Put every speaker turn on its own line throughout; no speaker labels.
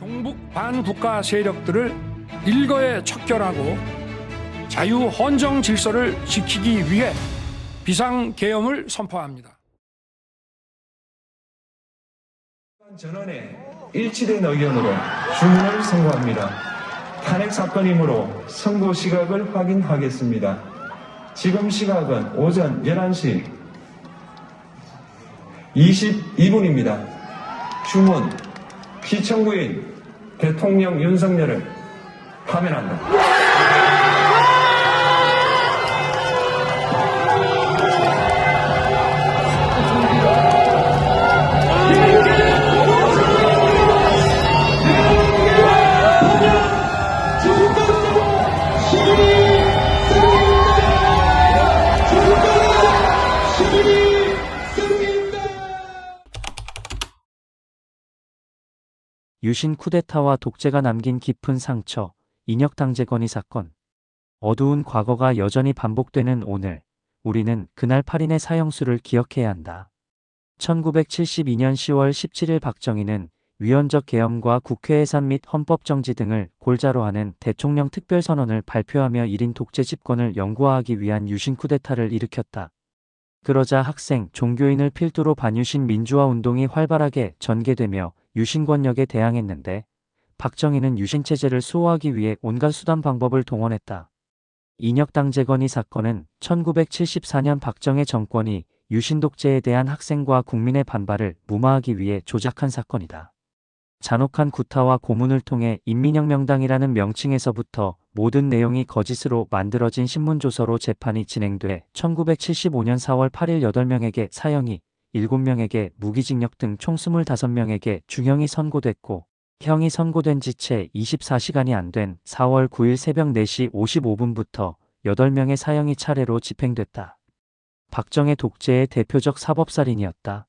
종북 반국가 세력들을 일거에 척결하고 자유 헌정 질서를 지키기 위해 비상계엄을 선포합니다.
전원의 일치된 의견으로 주문을 선고합니다. 탄핵 사건이므로 선고 시각을 확인하겠습니다. 지금 시각은 오전 11시 22분입니다. 주문 피청구인 대통령 윤석열을 파면한다.
유신 쿠데타와 독재가 남긴 깊은 상처, 인혁당제건의 사건. 어두운 과거가 여전히 반복되는 오늘, 우리는 그날 8인의 사형수를 기억해야 한다. 1972년 10월 17일 박정희는 위헌적 계엄과 국회 해산 및 헌법정지 등을 골자로 하는 대통령 특별선언을 발표하며 1인 독재 집권을 영구화하기 위한 유신 쿠데타를 일으켰다. 그러자 학생, 종교인을 필두로 반유신 민주화 운동이 활발하게 전개되며 유신 권력에 대항했는데 박정희는 유신 체제를 수호하기 위해 온갖 수단 방법을 동원했다. 인혁당제건의 사건은 1974년 박정희 정권이 유신 독재에 대한 학생과 국민의 반발을 무마하기 위해 조작한 사건이다. 잔혹한 구타와 고문을 통해 인민혁명당이라는 명칭에서부터 모든 내용이 거짓으로 만들어진 신문조서로 재판이 진행돼 1975년 4월 8일 8명에게 사형이, 7명에게 무기징역 등 총 25명에게 중형이 선고됐고 형이 선고된 지 채 24시간이 안 된 4월 9일 새벽 4시 55분부터 8명의 사형이 차례로 집행됐다. 박정희 독재의 대표적 사법살인이었다.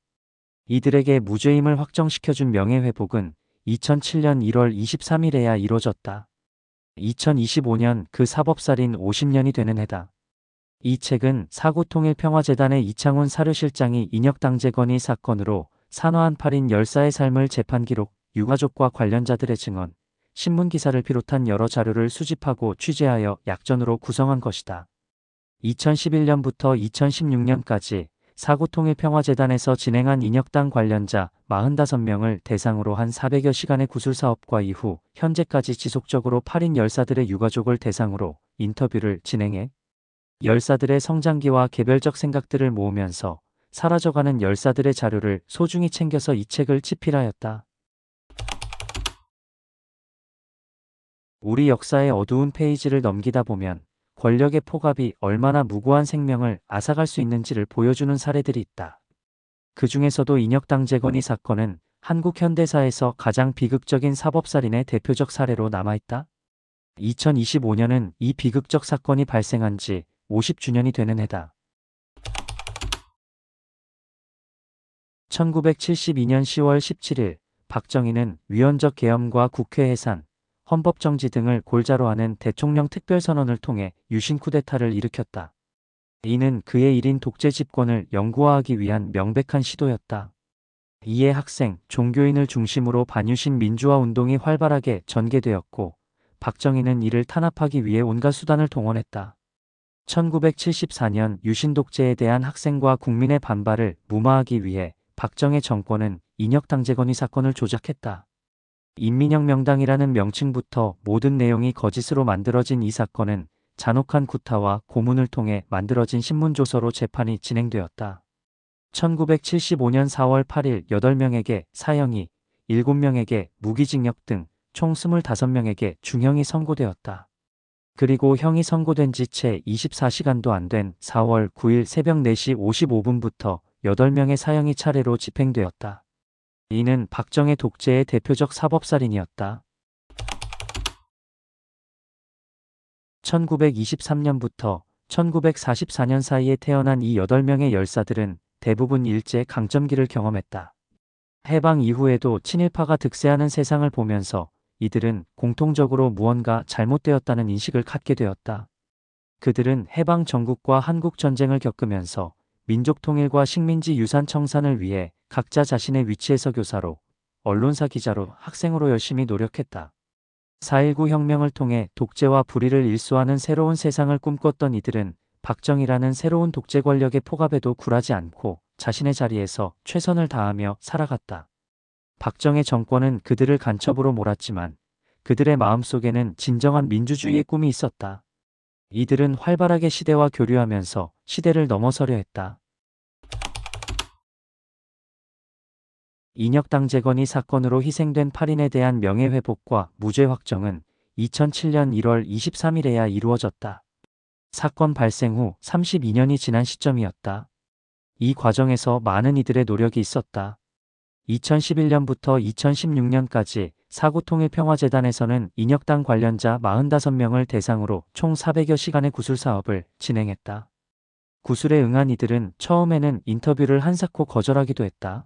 이들에게 무죄임을 확정시켜준 명예회복은 2007년 1월 23일에야 이뤄졌다. 2025년 그 사법살인 50년이 되는 해다. 이 책은 사구통일평화재단의 이창훈 사료실장이 인혁당제건의 사건으로 산화한 8인 열사의 삶을 재판기록, 유가족과 관련자들의 증언, 신문기사를 비롯한 여러 자료를 수집하고 취재하여 약전으로 구성한 것이다. 2011년부터 2016년까지 사구통일평화재단에서 진행한 인혁당 관련자 45명을 대상으로 한 400여 시간의 구술사업과 이후 현재까지 지속적으로 8인 열사들의 유가족을 대상으로 인터뷰를 진행해 열사들의 성장기와 개별적 생각들을 모으면서 사라져가는 열사들의 자료를 소중히 챙겨서 이 책을 집필하였다. 우리 역사의 어두운 페이지를 넘기다 보면 권력의 포갑이 얼마나 무고한 생명을 앗아갈 수 있는지를 보여주는 사례들이 있다. 그 중에서도 인혁당제건의 사건은 한국 현대사에서 가장 비극적인 사법살인의 대표적 사례로 남아있다. 2025년은 이 비극적 사건이 발생한 지 50주년이 되는 해다. 1972년 10월 17일 박정희는 위헌적 계엄과 국회 해산, 헌법정지 등을 골자로 하는 대통령 특별선언을 통해 유신 쿠데타를 일으켰다. 이는 그의 1인 독재 집권을 영구화하기 위한 명백한 시도였다. 이에 학생, 종교인을 중심으로 반유신 민주화 운동이 활발하게 전개되었고 박정희는 이를 탄압하기 위해 온갖 수단을 동원했다. 1974년 유신 독재에 대한 학생과 국민의 반발을 무마하기 위해 박정희 정권은 인혁당제건의 사건을 조작했다. 인민혁명당이라는 명칭부터 모든 내용이 거짓으로 만들어진 이 사건은 잔혹한 구타와 고문을 통해 만들어진 신문조서로 재판이 진행되었다. 1975년 4월 8일 8명에게 사형이, 7명에게 무기징역 등 총 25명에게 중형이 선고되었다. 그리고 형이 선고된 지 채 24시간도 안 된 4월 9일 새벽 4시 55분부터 8명의 사형이 차례로 집행되었다. 이는 박정희 독재의 대표적 사법살인이었다. 1923년부터 1944년 사이에 태어난 이 8명의 열사들은 대부분 일제 강점기를 경험했다. 해방 이후에도 친일파가 득세하는 세상을 보면서 이들은 공통적으로 무언가 잘못되었다는 인식을 갖게 되었다. 그들은 해방 전국과 한국 전쟁을 겪으면서 민족 통일과 식민지 유산 청산을 위해 각자 자신의 위치에서 교사로 언론사 기자로 학생으로 열심히 노력했다. 4.19 혁명을 통해 독재와 불의를 일소하는 새로운 세상을 꿈꿨던 이들은 박정희라는 새로운 독재 권력의 포갑에도 굴하지 않고 자신의 자리에서 최선을 다하며 살아갔다. 박정희 정권은 그들을 간첩으로 몰았지만 그들의 마음속에는 진정한 민주주의의 꿈이 있었다. 이들은 활발하게 시대와 교류하면서 시대를 넘어서려 했다. 인혁당 재건이 사건으로 희생된 8인에 대한 명예회복과 무죄 확정은 2007년 1월 23일에야 이루어졌다. 사건 발생 후 32년이 지난 시점이었다. 이 과정에서 많은 이들의 노력이 있었다. 2011년부터 2016년까지 사구통일평화재단에서는 인혁당 관련자 45명을 대상으로 총 400여 시간의 구술 사업을 진행했다. 구술에 응한 이들은 처음에는 인터뷰를 한사코 거절하기도 했다.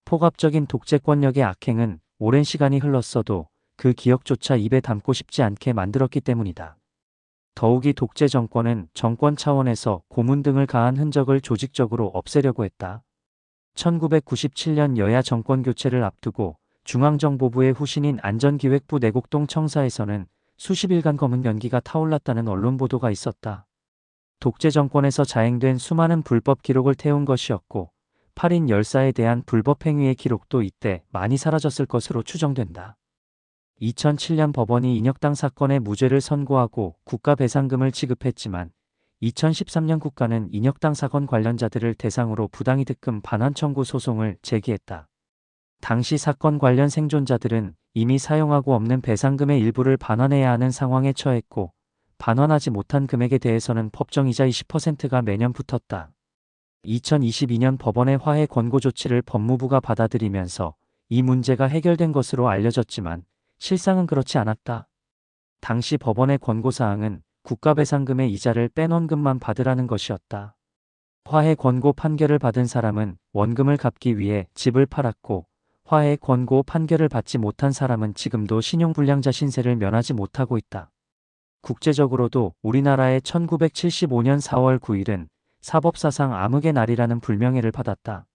포갑적인 독재권력의 악행은 오랜 시간이 흘렀어도 그 기억조차 입에 담고 싶지 않게 만들었기 때문이다. 더욱이 독재 정권은 정권 차원에서 고문 등을 가한 흔적을 조직적으로 없애려고 했다. 1997년 여야 정권 교체를 앞두고 중앙정보부의 후신인 안전기획부 내곡동 청사에서는 수십일간 검은 연기가 타올랐다는 언론 보도가 있었다. 독재 정권에서 자행된 수많은 불법 기록을 태운 것이었고 8인 열사에 대한 불법 행위의 기록도 이때 많이 사라졌을 것으로 추정된다. 2007년 법원이 인혁당 사건의 무죄를 선고하고 국가배상금을 지급했지만 2013년 국가는 인혁당 사건 관련자들을 대상으로 부당이득금 반환 청구 소송을 제기했다. 당시 사건 관련 생존자들은 이미 사용하고 없는 배상금의 일부를 반환해야 하는 상황에 처했고 반환하지 못한 금액에 대해서는 법정이자 20%가 매년 붙었다. 2022년 법원의 화해 권고 조치를 법무부가 받아들이면서 이 문제가 해결된 것으로 알려졌지만 실상은 그렇지 않았다. 당시 법원의 권고사항은 국가배상금의 이자를 뺀 원금만 받으라는 것이었다. 화해 권고 판결을 받은 사람은 원금을 갚기 위해 집을 팔았고 화해 권고 판결을 받지 못한 사람은 지금도 신용불량자 신세를 면하지 못하고 있다. 국제적으로도 우리나라의 1975년 4월 9일은 사법사상 암흑의 날이라는 불명예를 받았다.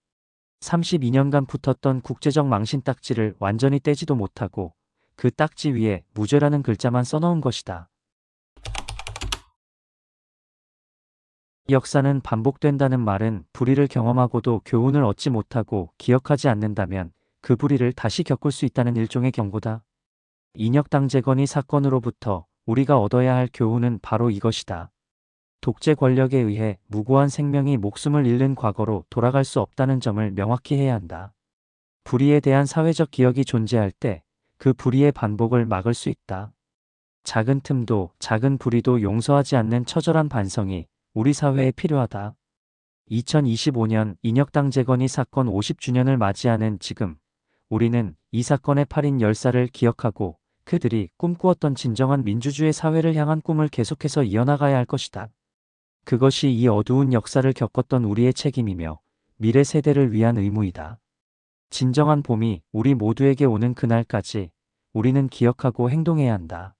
32년간 붙었던 국제적 망신 딱지를 완전히 떼지도 못하고 그 딱지 위에 무죄라는 글자만 써놓은 것이다. 역사는 반복된다는 말은 불의를 경험하고도 교훈을 얻지 못하고 기억하지 않는다면 그 불의를 다시 겪을 수 있다는 일종의 경고다. 인혁당 재건이 사건으로부터 우리가 얻어야 할 교훈은 바로 이것이다. 독재 권력에 의해 무고한 생명이 목숨을 잃는 과거로 돌아갈 수 없다는 점을 명확히 해야 한다. 불의에 대한 사회적 기억이 존재할 때 그 불의의 반복을 막을 수 있다. 작은 틈도 작은 불의도 용서하지 않는 처절한 반성이 우리 사회에 필요하다. 2025년 인혁당 재건이 사건 50주년을 맞이하는 지금 우리는 이 사건의 8인 열사를 기억하고 그들이 꿈꾸었던 진정한 민주주의 사회를 향한 꿈을 계속해서 이어나가야 할 것이다. 그것이 이 어두운 역사를 겪었던 우리의 책임이며 미래 세대를 위한 의무이다. 진정한 봄이 우리 모두에게 오는 그날까지 우리는 기억하고 행동해야 한다.